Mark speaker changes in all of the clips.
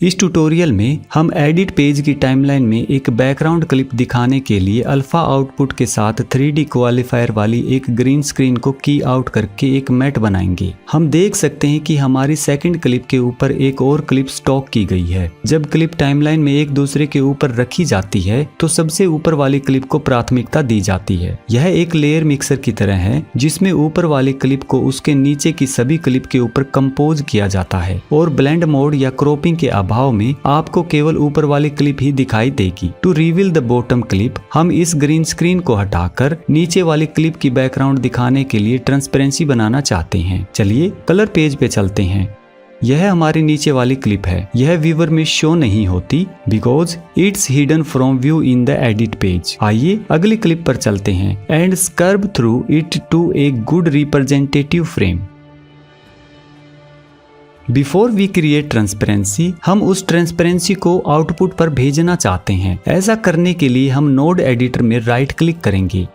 Speaker 1: इस ट्यूटोरियल में हम एडिट पेज की टाइमलाइन में एक बैकग्राउंड क्लिप दिखाने के लिए अल्फा आउटपुट के साथ 3D क्वालिफायर वाली एक ग्रीन स्क्रीन को की आउट करके एक मैट बनाएंगे। हम देख सकते हैं कि हमारी सेकंड क्लिप के ऊपर एक और क्लिप स्टॉक की गई है। जब क्लिप टाइमलाइन में एक दूसरे के ऊपर रखी जाती है तो सबसे ऊपर वाली क्लिप को प्राथमिकता दी जाती है। यह एक लेयर मिक्सर की तरह है जिसमें ऊपर वाली क्लिप को उसके नीचे की सभी क्लिप के ऊपर कंपोज किया जाता है और ब्लेंड मोड या क्रॉपिंग के भाव में आपको केवल ऊपर वाली क्लिप ही दिखाई देगी। To reveal the bottom clip, हम इस ग्रीन स्क्रीन को हटाकर नीचे वाली क्लिप की बैकग्राउंड दिखाने के लिए ट्रांसपेरेंसी बनाना चाहते हैं। चलिए कलर पेज पे चलते हैं। यह हमारी नीचे वाली क्लिप है। यह व्यूअर में शो नहीं होती because it's hidden from view in the edit page. आइए अगली क्लिप पर चलते हैं and scrub through it to a good representative frame. Before we create transparency, हम उस ट्रांसपेरेंसी को आउटपुट पर भेजना चाहते हैं। ऐसा करने के लिए हम नोड एडिटर में राइट क्लिक करेंगे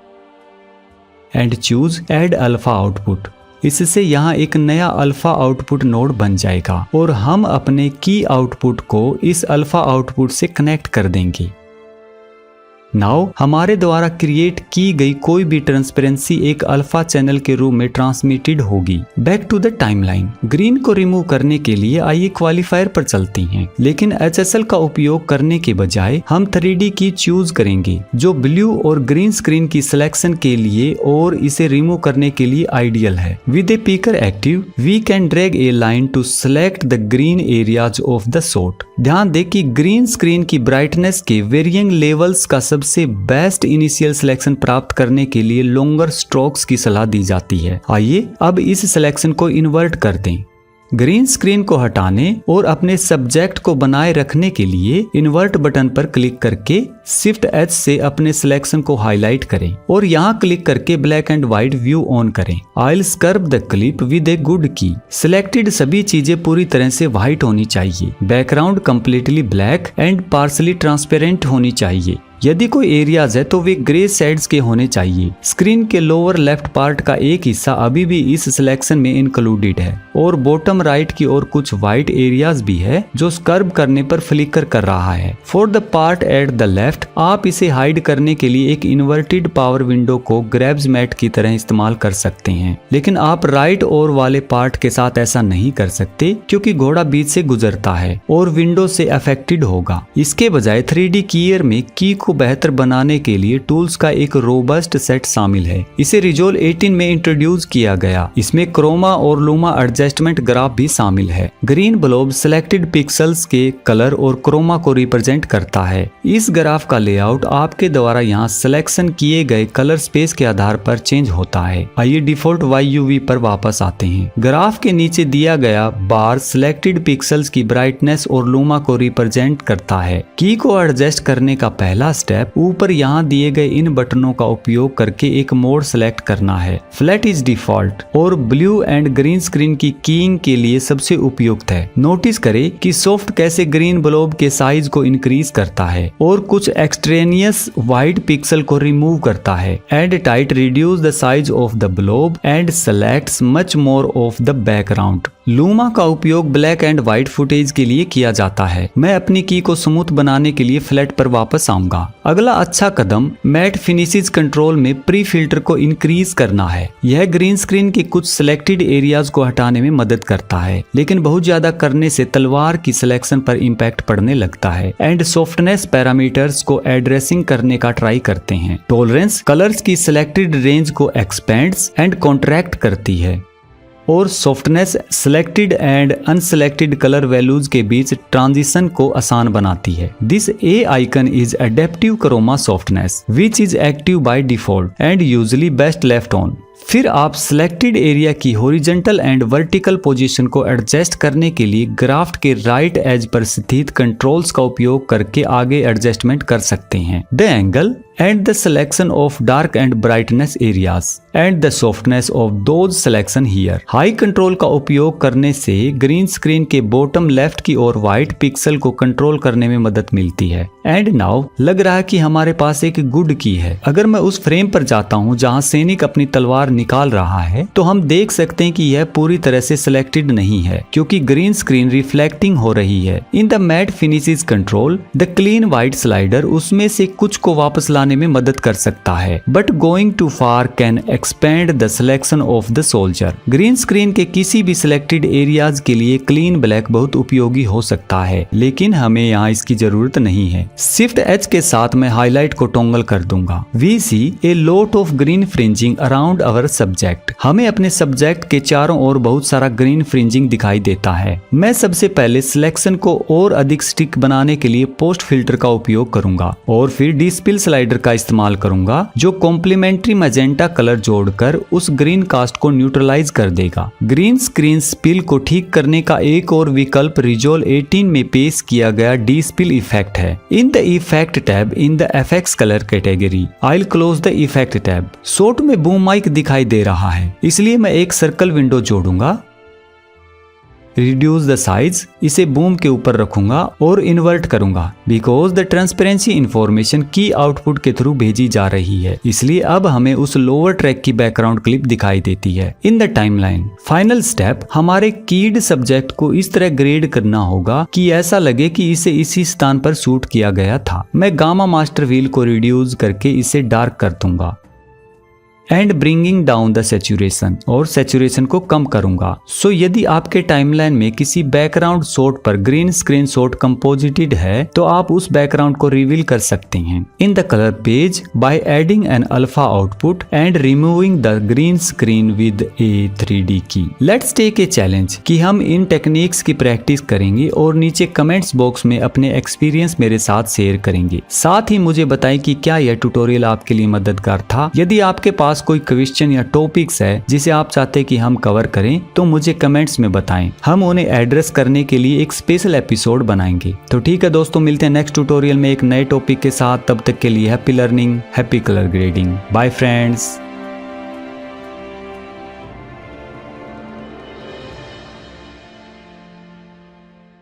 Speaker 1: and choose add alpha output. इससे यहाँ एक नया अल्फा आउटपुट नोड बन जाएगा और हम अपने की आउटपुट को इस अल्फा आउटपुट से कनेक्ट कर देंगे। नाउ हमारे द्वारा क्रिएट की गई कोई भी ट्रांसपेरेंसी एक अल्फा चैनल के रूप में ट्रांसमिटेड होगी। Back to the timeline. Green को रिमूव करने के लिए आइए क्वालिफायर पर चलते हैं, लेकिन HSL का उपयोग करने के बजाय हम 3D की चूज करेंगे जो ब्लू और ग्रीन स्क्रीन की सिलेक्शन के लिए और इसे रिमूव करने के लिए आइडियल है। With a picker active we can drag a line to select the green areas of the shot. ध्यान दें कि ग्रीन स्क्रीन की ब्राइटनेस के वेरियंग लेवल्स का सबसे बेस्ट इनिशियल सिलेक्शन प्राप्त करने के लिए लॉन्गर स्ट्रोक्स की सलाह दी जाती है। आइए अब इस सिलेक्शन को इन्वर्ट कर दें। ग्रीन स्क्रीन को हटाने और अपने सब्जेक्ट को बनाए रखने के लिए इन्वर्ट बटन पर क्लिक करके शिफ्ट H से अपने सिलेक्शन को हाईलाइट करें और यहाँ क्लिक करके black and white view on करें। I will scrub the clip with a good key. Selected सभी चीजें पूरी तरह से व्हाइट होनी चाहिए। Background completely black and partially transparent होनी चाहिए। यदि कोई एरियाज है तो वे ग्रे शेड्स के होने चाहिए। स्क्रीन के लोअर लेफ्ट पार्ट का एक हिस्सा अभी भी इस सिलेक्शन में इंक्लूडेड है और बॉटम राइट की ओर कुछ व्हाइट एरियाज भी है जो स्क्रब करने पर फ्लिकर कर रहा है। For the part at the left, आप इसे हाइड करने के लिए एक इन्वर्टेड पावर विंडो को ग्रैब्स मैट की तरह इस्तेमाल कर सकते हैं, लेकिन आप राइट और वाले पार्ट के साथ ऐसा नहीं कर सकते क्योंकि घोड़ा बीच से गुजरता है और विंडो से अफेक्टेड होगा। इसके बजाय 3D कीयर में की को बेहतर बनाने के लिए टूल्स का एक रोबस्ट सेट शामिल है। इसे रिजोल 18 में इंट्रोड्यूस किया गया। इसमें क्रोमा और लूमा एडजस्टमेंट ग्राफ भी शामिल है। ग्रीन ब्लोब सिलेक्टेड पिक्सेल्स के कलर और क्रोमा को रिप्रेजेंट करता है। इस ग्राफ का लेआउट आपके द्वारा यहाँ सिलेक्शन किए गए कलर स्पेस के आधार पर चेंज होता है। आइए डिफॉल्ट YUV पर वापस आते हैं। ग्राफ के नीचे दिया गया बार सिलेक्टेड पिक्सेल्स की ब्राइटनेस और लूमा को रिप्रेजेंट करता है। की को एडजस्ट करने का पहला स्टेप ऊपर यहाँ दिए गए इन बटनों का उपयोग करके एक मोड सेलेक्ट करना है। फ्लैट इज डिफॉल्ट और ब्लू एंड ग्रीन स्क्रीन की कीइंग के लिए सबसे उपयुक्त है। नोटिस करें कि सॉफ्ट कैसे ग्रीन ब्लोब के साइज को इंक्रीज करता है और कुछ एक्सट्रेनियस व्हाइट पिक्सल को रिमूव करता है। And tight reduce the size of the blob and selects much more of the background. Luma का उपयोग ब्लैक एंड व्हाइट फुटेज के लिए किया जाता है। मैं अपनी की को स्मूथ बनाने के लिए फ्लैट पर वापस आऊंगा। अगला अच्छा कदम मैट फिनिशेस कंट्रोल में प्री फिल्टर को इंक्रीज करना है। यह ग्रीन स्क्रीन के कुछ सिलेक्टेड एरियाज को हटाने में मदद करता है, लेकिन बहुत ज्यादा करने से तलवार की सिलेक्शन पर इम्पैक्ट पड़ने लगता है। एंड सॉफ्टनेस पैरामीटर्स को एड्रेसिंग करने का ट्राई करते हैं। टॉलरेंस कलर्स की सिलेक्टेड रेंज को एक्सपेंड्स एंड कॉन्ट्रैक्ट करती है और softness selected and unselected colour values के बीच ट्रांजिशन को आसान बनाती है। This a icon is adaptive chroma softness which is active by default and usually best left on. फिर आप सिलेक्टेड एरिया की हॉरिजॉन्टल एंड वर्टिकल पोजीशन को एडजस्ट करने के लिए ग्राफ के राइट एज पर स्थित कंट्रोल्स का उपयोग करके आगे एडजस्टमेंट कर सकते हैं। The angle and the selection of dark and brightness areas and the softness of those selection here. High control का उपयोग करने से ग्रीन स्क्रीन के बॉटम लेफ्ट की ओर व्हाइट पिक्सल को कंट्रोल करने में मदद मिलती है। एंड नाउ लग रहा है कि हमारे पास एक गुड की है। अगर मैं उस फ्रेम पर जाता हूँ जहाँ सैनिक अपनी तलवार निकाल रहा है तो हम देख सकते हैं कि यह पूरी तरह से सिलेक्टेड नहीं है क्योंकि ग्रीन स्क्रीन रिफ्लेक्टिंग हो रही है। In the matte finishes control the clean white slider उसमें से कुछ को वापस लाने में मदद कर सकता है, but going too far can expand the selection of the soldier. Green screen के किसी भी सिलेक्टेड एरियाज के लिए क्लीन ब्लैक बहुत उपयोगी हो सकता है, लेकिन हमें यहाँ इसकी जरूरत नहीं है। शिफ्ट एच के साथ मैं हाईलाइट को टॉगल कर दूंगा। We see a lot of green fringing around our subject. हमें अपने सब्जेक्ट के चारों ओर बहुत सारा ग्रीन फ्रिंजिंग दिखाई देता है। मैं सबसे पहले सिलेक्शन को और अधिक स्टिक बनाने के लिए पोस्ट फिल्टर का उपयोग करूंगा और फिर डिस्पिल स्लाइडर का इस्तेमाल करूंगा जो कॉम्प्लीमेंट्री मैजेंटा कलर जोड़कर उस ग्रीन कास्ट को न्यूट्रलाइज कर देगा। ग्रीन स्क्रीन स्पिल को ठीक करने का एक और विकल्प रिजोल 18 में पेश किया गया डिस्पिल इफेक्ट है। In the effect tab in the FX colour category I will close the effect tab. Shot में बूम माइक दिखाई दे रहा है इसलिए मैं एक सर्कल विंडो जोड़ूंगा। रिड्यूस द साइज इसे बूम के ऊपर रखूंगा और इन्वर्ट करूंगा बिकॉज द ट्रांसपेरेंसी इंफॉर्मेशन की आउटपुट के थ्रू भेजी जा रही है, इसलिए अब हमें उस लोअर ट्रैक की बैकग्राउंड क्लिप दिखाई देती है। In the timeline final step हमारे कीड सब्जेक्ट को इस तरह ग्रेड करना होगा कि ऐसा लगे कि इसे इसी स्थान पर शूट किया गया था। मैं गामा मास्टर व्हील को रिड्यूस करके इसे डार्क कर दूंगा and bringing down the saturation और सैचुरेशन को कम करूंगा। सो यदि आपके टाइमलाइन में किसी बैकग्राउंड शॉट पर ग्रीन स्क्रीन शॉट कंपोजिटेड है तो आप उस बैकग्राउंड को रिवील कर सकते हैं in the colour page by adding N alpha output and removing the green screen with A 3D की। लेट्स टेक ए चैलेंज कि हम इन टेक्निक्स की प्रैक्टिस करेंगे और नीचे कमेंट्स बॉक्स में अपने एक्सपीरियंस मेरे साथ शेयर करेंगे। साथ ही मुझे बताएं कि क्या यह ट्यूटोरियल आपके लिए मददगार था। यदि आपके पास कोई क्वेश्चन या टॉपिक्स है जिसे आप चाहते हैं कि हम कवर करें तो मुझे कमेंट्स में बताएं, हम उन्हें एड्रेस करने के लिए एक स्पेशल एपिसोड बनाएंगे। तो ठीक है दोस्तों, मिलते हैं नेक्स्ट ट्यूटोरियल में एक नए टॉपिक के साथ। तब तक के लिए happy learning, happy colour grading. Bye friends.